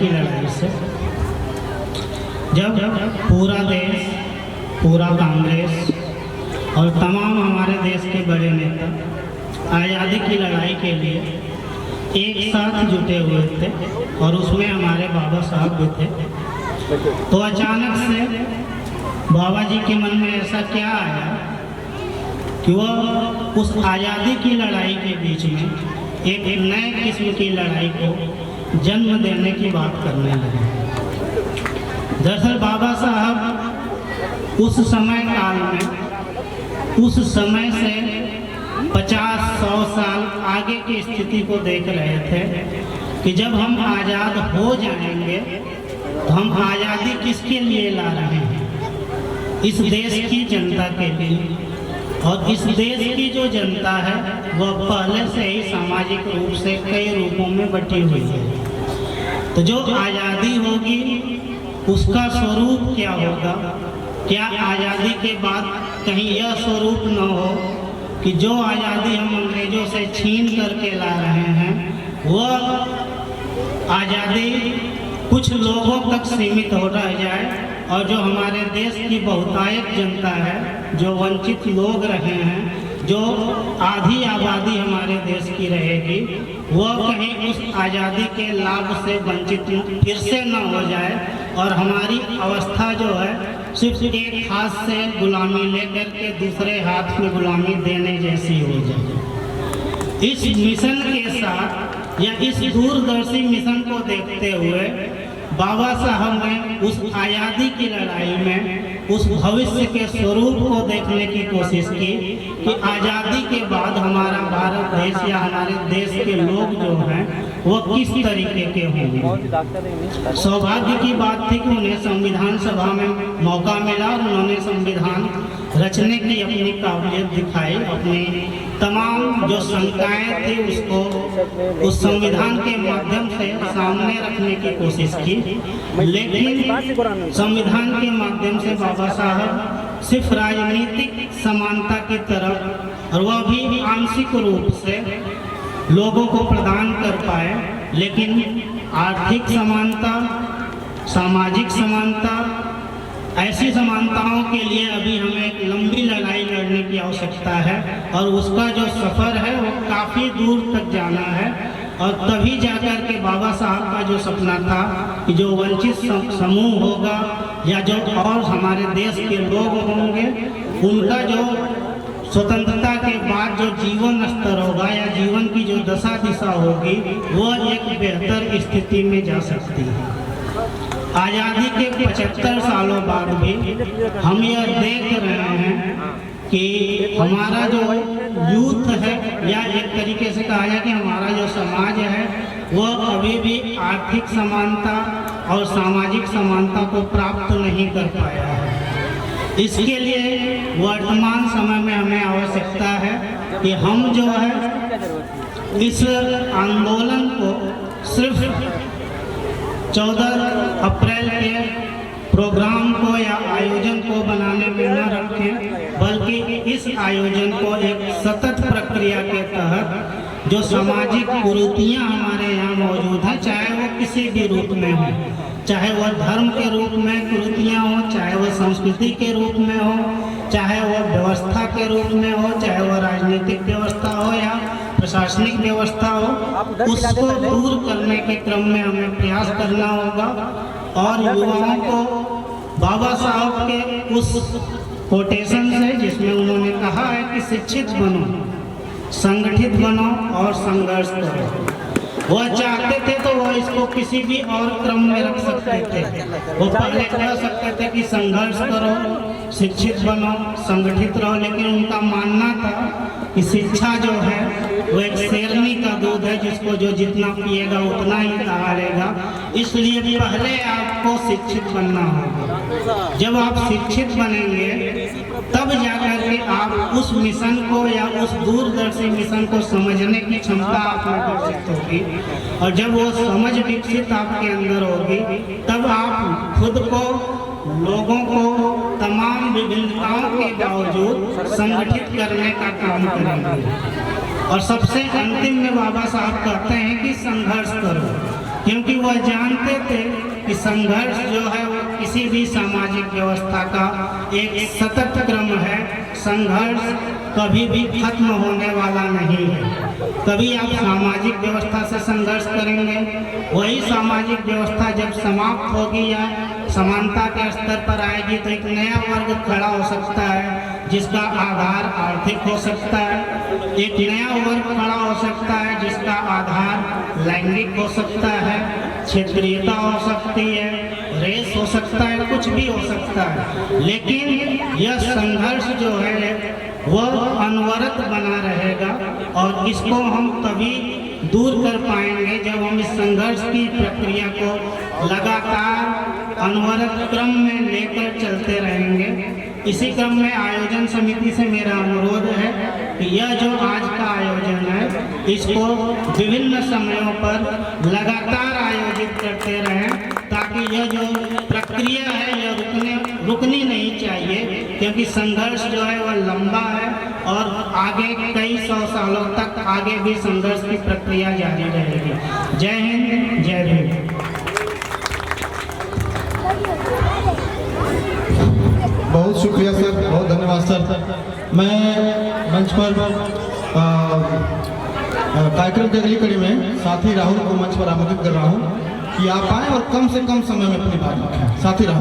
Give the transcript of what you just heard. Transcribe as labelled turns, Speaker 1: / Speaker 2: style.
Speaker 1: की लड़ाई से। जब पूरा देश, पूरा कांग्रेस और तमाम हमारे देश के बड़े नेता आज़ादी की लड़ाई के लिए एक साथ जुटे हुए थे और उसमें हमारे बाबा साहब भी थे, तो अचानक से बाबा जी के मन में ऐसा क्या आया कि वह उस आज़ादी की लड़ाई के बीच में एक नए किस्म की लड़ाई को जन्म देने की बात करने लगे। दरअसल बाबा साहब उस समय काल में, उस समय से 50-100 साल आगे की स्थिति को देख रहे थे कि जब हम आज़ाद हो जाएंगे तो हम आज़ादी किसके लिए ला रहे हैं? इस देश की जनता के लिए। और इस देश की जो जनता है वह पहले से ही सामाजिक रूप से कई रूपों में बटी हुई है। तो जो आज़ादी होगी उसका स्वरूप क्या होगा? क्या आज़ादी के बाद कहीं यह स्वरूप न हो कि जो आज़ादी हम अंग्रेजों से छीन करके ला रहे हैं वह आज़ादी कुछ लोगों तक सीमित हो रह जाए और जो हमारे देश की बहुतायत जनता है, जो वंचित लोग रहे हैं, जो आधी आबादी हमारे देश की रहेगी, वह कहीं उस आज़ादी के लाभ से वंचित फिर से न हो जाए और हमारी अवस्था जो है सिर्फ एक हाथ से गुलामी लेकर के दूसरे हाथ में गुलामी देने जैसी हो जाए। इस मिशन के साथ या इस दूरदर्शी मिशन को देखते हुए बाबा साहब ने उस आज़ादी की लड़ाई में उस भविष्य के स्वरूप को देखने की कोशिश की कि आज़ादी के बाद हमारा भारत देश या हमारे देश के लोग जो हैं वो किस तरीके के होंगे। सौभाग्य की बात थी कि उन्हें संविधान सभा में मौका मिला और उन्होंने संविधान रचने की अपनी काबिलियत दिखाई, अपनी तमाम जो शंकाएं थी उसको उस संविधान के माध्यम से सामने रखने की कोशिश की। लेकिन संविधान के माध्यम से बाबा साहब सिर्फ राजनीतिक समानता की तरफ, और वह भी आंशिक रूप से, लोगों को प्रदान कर पाए, लेकिन आर्थिक समानता, सामाजिक समानता, ऐसी समानताओं के लिए अभी हमें एक लंबी लड़ाई लड़ने की आवश्यकता है और उसका जो सफ़र है वो काफ़ी दूर तक जाना है। और तभी जाकर के बाबा साहब का जो सपना था कि जो वंचित समूह होगा या जो और हमारे देश के लोग होंगे, उनका जो स्वतंत्रता के बाद जो जीवन स्तर होगा या जीवन की जो दशा दिशा होगी वह एक बेहतर स्थिति में जा सकती है। आज़ादी के 75 सालों बाद भी हम यह देख रहे हैं कि हमारा जो यूथ है, या एक तरीके से कहा जाए कि हमारा जो समाज है, वह अभी भी आर्थिक समानता और सामाजिक समानता को प्राप्त नहीं कर पाया है। इसके लिए वर्तमान समय में हमें आवश्यकता है कि हम जो है इस आंदोलन को सिर्फ 14 अप्रैल के प्रोग्राम को या आयोजन को बनाने में न रखें, बल्कि इस आयोजन को एक सतत प्रक्रिया के तहत जो सामाजिक कुरीतियाँ हमारे यहाँ मौजूद हैं, चाहे वो किसी भी रूप में हो, चाहे वह धर्म के रूप में कुरीतियाँ हो, चाहे वह संस्कृति के रूप में हो, चाहे वह व्यवस्था के रूप में हो, चाहे वह राजनीतिक व्यवस्था हो या प्रशासनिक व्यवस्था हो, उसको दूर करने के क्रम में हमें प्रयास करना होगा। और युवाओं को बाबा साहब के उस कोटेशन से, जिसमें उन्होंने कहा है कि शिक्षित बनो, संगठित बनो और संघर्ष करो, वह चाहते थे तो वह इसको किसी भी और क्रम में रख सकते थे। वो पहले कह सकते थे कि संघर्ष करो, शिक्षित बनो, संगठित रहो, लेकिन उनका मानना था कि शिक्षा जो है वो एक शेरनी का दूध है, जिसको जो जितना पिएगा उतना ही सहारेगा। इसलिए पहले आपको शिक्षित बनना होगा। जब आप शिक्षित बनेंगे तब जाकर के आप उस मिशन को या उस दूरदर्शी मिशन को समझने की क्षमता आप में विकसित होगी, और जब वो समझ विकसित आपके अंदर होगी तब आप खुद को, लोगों को तमाम विभिन्नताओं के बावजूद संगठित करने का काम करेंगे। और सबसे अंतिम में बाबा साहब कहते हैं कि संघर्ष करो। क्योंकि वह जानते थे कि संघर्ष जो है वो किसी भी सामाजिक व्यवस्था का एक सतत क्रम है। संघर्ष कभी भी खत्म होने वाला नहीं है। कभी आप सामाजिक व्यवस्था से संघर्ष करेंगे, वही सामाजिक व्यवस्था जब समाप्त होगी या समानता के स्तर पर आएगी तो एक नया वर्ग खड़ा हो सकता है जिसका आधार आर्थिक हो सकता है। एक नया वर्ग खड़ा हो सकता है जिसका आधार लैंगिक हो सकता है, क्षेत्रीयता हो सकती है, रेस हो सकता है, कुछ भी हो सकता है। लेकिन यह संघर्ष जो है वह अनवरत बना रहेगा और इसको हम तभी दूर कर पाएंगे जब हम इस संघर्ष की प्रक्रिया को लगातार अनवरत क्रम में लेकर चलते रहेंगे। इसी क्रम में आयोजन समिति से मेरा अनुरोध है कि यह जो आज का आयोजन है इसको विभिन्न समयों पर लगातार आयोजित करते रहें, ताकि यह जो प्रक्रिया है यह रुकनी नहीं चाहिए, क्योंकि संघर्ष जो है वह लंबा है और आगे कई 100 सालों तक आगे भी संघर्ष की प्रक्रिया जारी रहेगी। जय हिंद, जय भीम।
Speaker 2: बहुत शुक्रिया सर, बहुत धन्यवाद सर। मैं मंच पर कार्यक्रम की अगली कड़ी में साथी राहुल को मंच पर आमंत्रित कर रहा हूं कि आप आए और कम से कम समय में अपनी बात रखें। साथी राहुल।